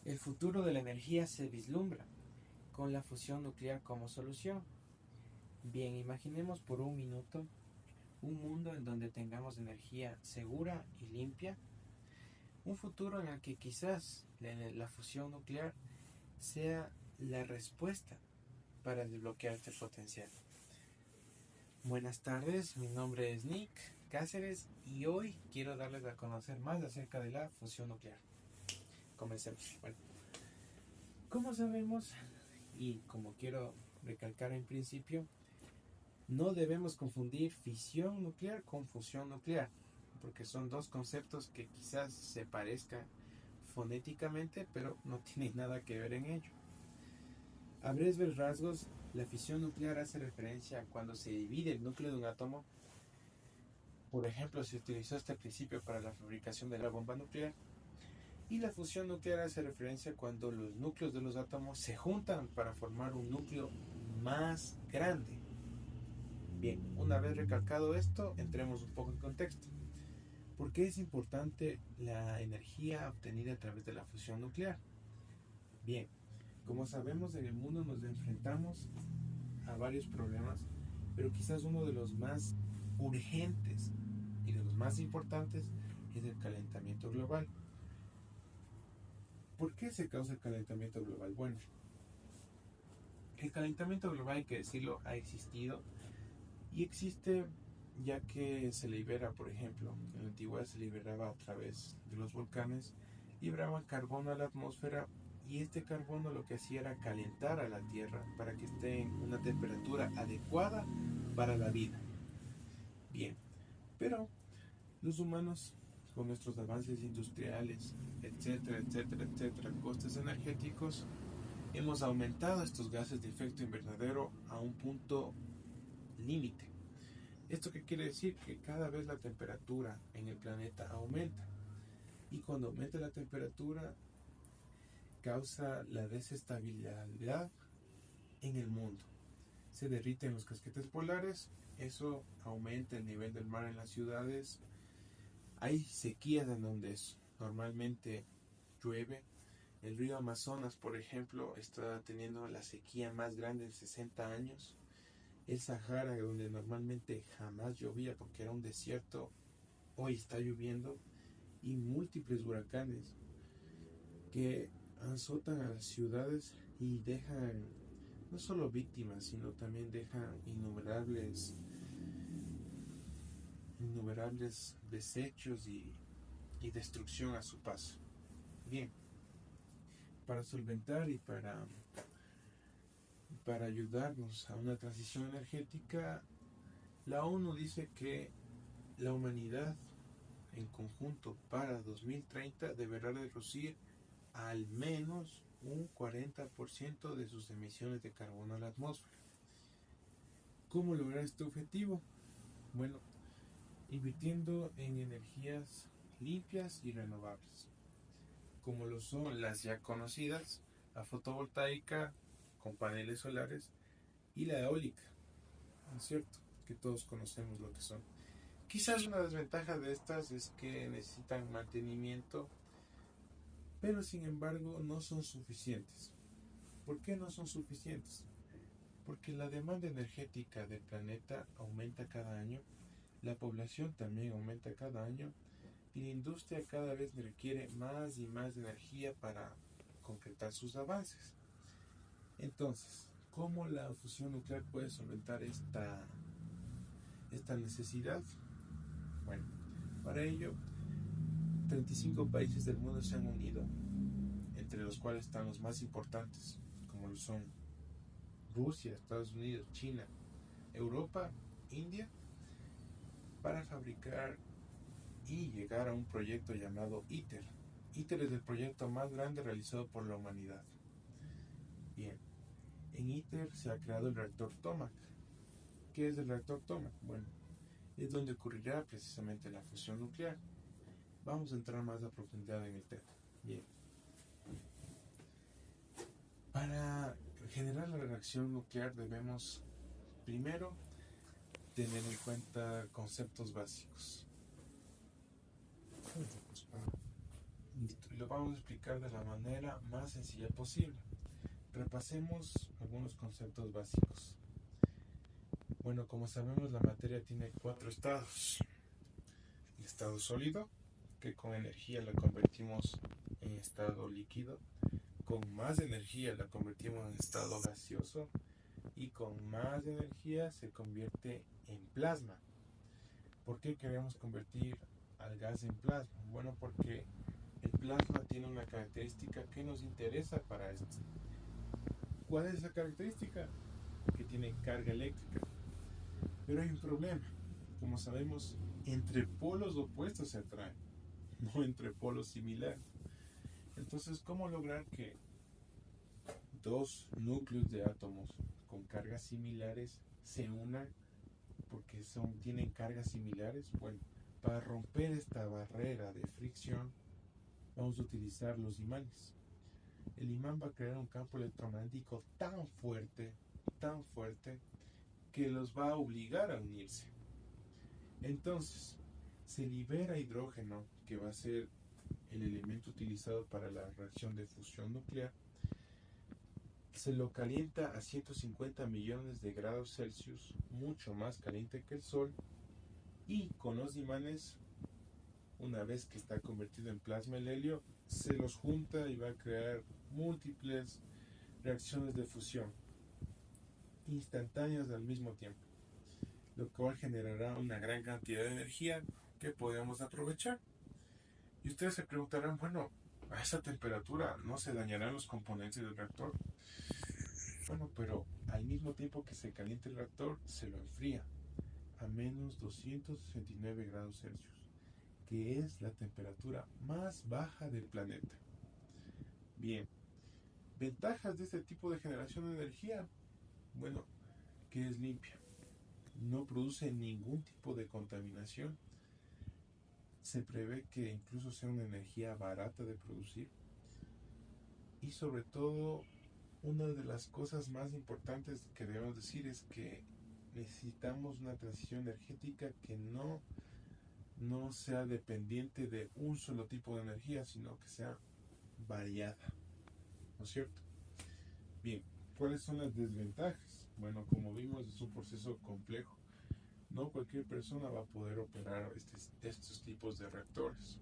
El futuro de la energía se vislumbra con la fusión nuclear como solución. Bien, imaginemos por un minuto un mundo en donde tengamos energía segura y limpia, un futuro en el que quizás la fusión nuclear sea la respuesta para desbloquear este potencial. Buenas tardes, mi nombre es Nick Cáceres y hoy quiero darles a conocer más acerca de la fusión nuclear. Comencemos. Bueno, como sabemos y como quiero recalcar en principio, no debemos confundir fisión nuclear con fusión nuclear, porque son dos conceptos que quizás se parezcan fonéticamente, pero no tienen nada que ver en ello. A breves rasgos, la fisión nuclear hace referencia a cuando se divide el núcleo de un átomo. Por ejemplo, se utilizó este principio para la fabricación de la bomba nuclear. Y la fusión nuclear hace referencia a cuando los núcleos de los átomos se juntan para formar un núcleo más grande. Bien, una vez recalcado esto, entremos un poco en contexto. ¿Por qué es importante la energía obtenida a través de la fusión nuclear? Bien, como sabemos, en el mundo nos enfrentamos a varios problemas, pero quizás uno de los más urgentes y de los más importantes es el calentamiento global. ¿Por qué se causa el calentamiento global? Bueno, el calentamiento global, hay que decirlo, ha existido y existe ya que se libera, por ejemplo, en la antigüedad se liberaba a través de los volcanes, liberaban carbono a la atmósfera y este carbono lo que hacía era calentar a la Tierra para que esté en una temperatura adecuada para la vida. Bien, pero los humanos, con nuestros avances industriales, etcétera, etcétera, etcétera, costes energéticos, hemos aumentado estos gases de efecto invernadero a un punto límite. ¿Esto qué quiere decir? Que cada vez la temperatura en el planeta aumenta. Y cuando aumenta la temperatura, causa la desestabilidad en el mundo. Se derriten los casquetes polares, eso aumenta el nivel del mar en las ciudades. Hay sequías en donde normalmente llueve. El río Amazonas, por ejemplo, está teniendo la sequía más grande en 60 años. El Sahara, donde normalmente jamás llovía porque era un desierto, hoy está lloviendo. Y múltiples huracanes que azotan a las ciudades y dejan no solo víctimas, sino también dejan innumerables desechos y destrucción a su paso. Bien, para solventar y para ayudarnos a una transición energética, la ONU dice que la humanidad en conjunto para 2030 deberá reducir al menos un 40% de sus emisiones de carbono a la atmósfera. ¿Cómo lograr este objetivo? Bueno, invirtiendo en energías limpias y renovables, como lo son las ya conocidas, la fotovoltaica con paneles solares y la eólica, ¿no es cierto? Que todos conocemos lo que son. Quizás una desventaja de estas es que necesitan mantenimiento, pero sin embargo no son suficientes. ¿Por qué no son suficientes? Porque la demanda energética del planeta aumenta cada año, la población también aumenta cada año y la industria cada vez requiere más y más energía para concretar sus avances. Entonces, ¿cómo la fusión nuclear puede solventar esta necesidad? Bueno, para ello, 35 países del mundo se han unido, entre los cuales están los más importantes, como lo son Rusia, Estados Unidos, China, Europa, India, para fabricar y llegar a un proyecto llamado ITER. ITER es el proyecto más grande realizado por la humanidad. Bien, en ITER se ha creado el reactor Tomac. ¿Qué es el reactor Tomac? Bueno, es donde ocurrirá precisamente la fusión nuclear. Vamos a entrar más a profundidad en el tema. Bien, para generar la reacción nuclear debemos primero tener en cuenta conceptos básicos. Y lo vamos a explicar de la manera más sencilla posible. Repasemos algunos conceptos básicos. Bueno, como sabemos, la materia tiene 4 estados. El estado sólido, que con energía la convertimos en estado líquido. Con más energía la convertimos en estado gaseoso. Y con más energía se convierte en plasma. ¿Por qué queremos convertir al gas en plasma? Bueno, porque el plasma tiene una característica que nos interesa para esto. ¿Cuál es esa característica? Que tiene carga eléctrica. Pero hay un problema. Como sabemos, entre polos opuestos se atraen, no entre polos similares. Entonces, ¿cómo lograr que dos núcleos de átomos con cargas similares se unan porque tienen cargas similares? Bueno, para romper esta barrera de fricción vamos a utilizar los imanes. El imán va a crear un campo electromagnético tan fuerte, que los va a obligar a unirse. Entonces, se libera hidrógeno, que va a ser el elemento utilizado para la reacción de fusión nuclear. Se lo calienta a 150 millones de grados Celsius, mucho más caliente que el Sol, y con los imanes, una vez que está convertido en plasma el helio, se los junta y va a crear múltiples reacciones de fusión instantáneas al mismo tiempo, lo cual generará una gran cantidad de energía que podemos aprovechar. Y ustedes se preguntarán, bueno, a esa temperatura no se dañarán los componentes del reactor. Bueno, pero al mismo tiempo que se calienta el reactor, se lo enfría a menos 269 grados Celsius, que es la temperatura más baja del planeta. Bien, ventajas de este tipo de generación de energía. Bueno, que es limpia, no produce ningún tipo de contaminación. Se prevé que incluso sea una energía barata de producir. Y sobre todo, una de las cosas más importantes que debemos decir es que necesitamos una transición energética que no sea dependiente de un solo tipo de energía, sino que sea variada, ¿no es cierto? Bien, ¿cuáles son las desventajas? Bueno, como vimos, es un proceso complejo. No cualquier persona va a poder operar estos tipos de reactores.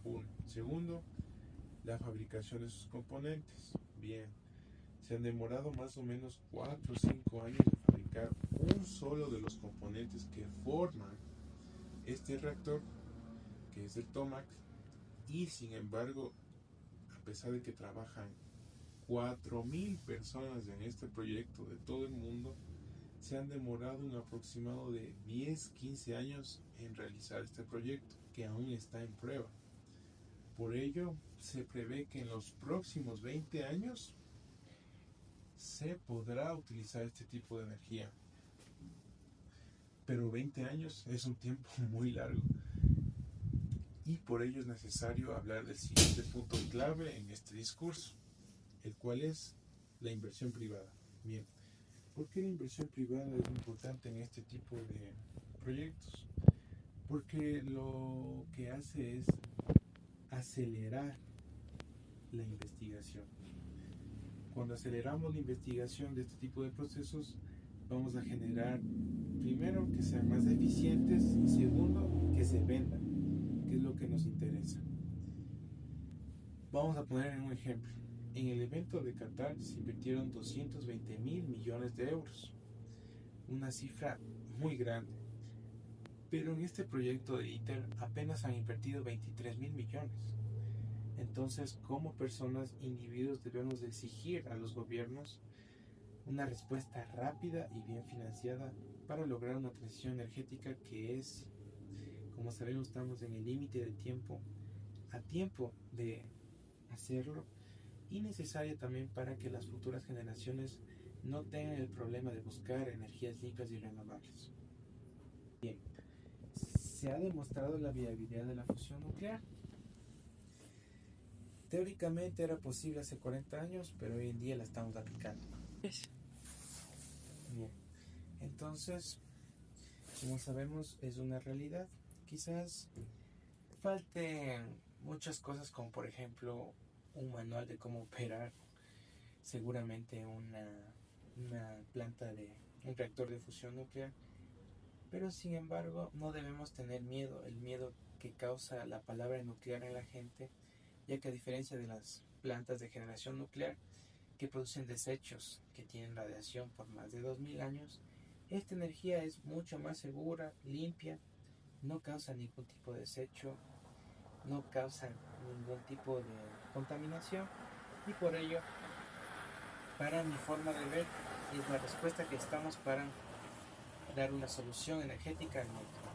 Uno. Segundo, la fabricación de sus componentes. Bien, se han demorado más o menos 4 o 5 años en fabricar un solo de los componentes que forman este reactor, que es el TOMAC, y sin embargo, a pesar de que trabajan 4.000 personas en este proyecto de todo el mundo, se han demorado un aproximado de 10-15 años en realizar este proyecto, que aún está en prueba. Por ello, se prevé que en los próximos 20 años se podrá utilizar este tipo de energía. Pero 20 años es un tiempo muy largo. Y por ello es necesario hablar del siguiente punto clave en este discurso, el cual es la inversión privada. Bien, ¿por qué la inversión privada es importante en este tipo de proyectos? Porque lo que hace es acelerar la investigación. Cuando aceleramos la investigación de este tipo de procesos, vamos a generar, primero, que sean más eficientes y segundo, que se vendan, que es lo que nos interesa. Vamos a poner un ejemplo. En el evento de Qatar se invirtieron 220.000 millones de euros, una cifra muy grande. Pero en este proyecto de ITER apenas han invertido 23.000 millones. Entonces, como personas, individuos, debemos exigir a los gobiernos una respuesta rápida y bien financiada para lograr una transición energética que es, como sabemos, estamos en el límite del tiempo, a tiempo de hacerlo, y necesaria también para que las futuras generaciones no tengan el problema de buscar energías limpias y renovables. Bien, se ha demostrado la viabilidad de la fusión nuclear. Teóricamente era posible hace 40 años, pero hoy en día la estamos aplicando. Bien, entonces, como sabemos, es una realidad. Quizás falten muchas cosas como por ejemplo un manual de cómo operar seguramente una planta de un reactor de fusión nuclear, pero sin embargo no debemos tener miedo, el miedo que causa la palabra nuclear en la gente, ya que a diferencia de las plantas de generación nuclear que producen desechos que tienen radiación por más de 2000 años, esta energía es mucho más segura, limpia, no causa ningún tipo de desecho, no causa ningún tipo de contaminación y por ello, para mi forma de ver, es la respuesta que estamos para dar una solución energética al mundo.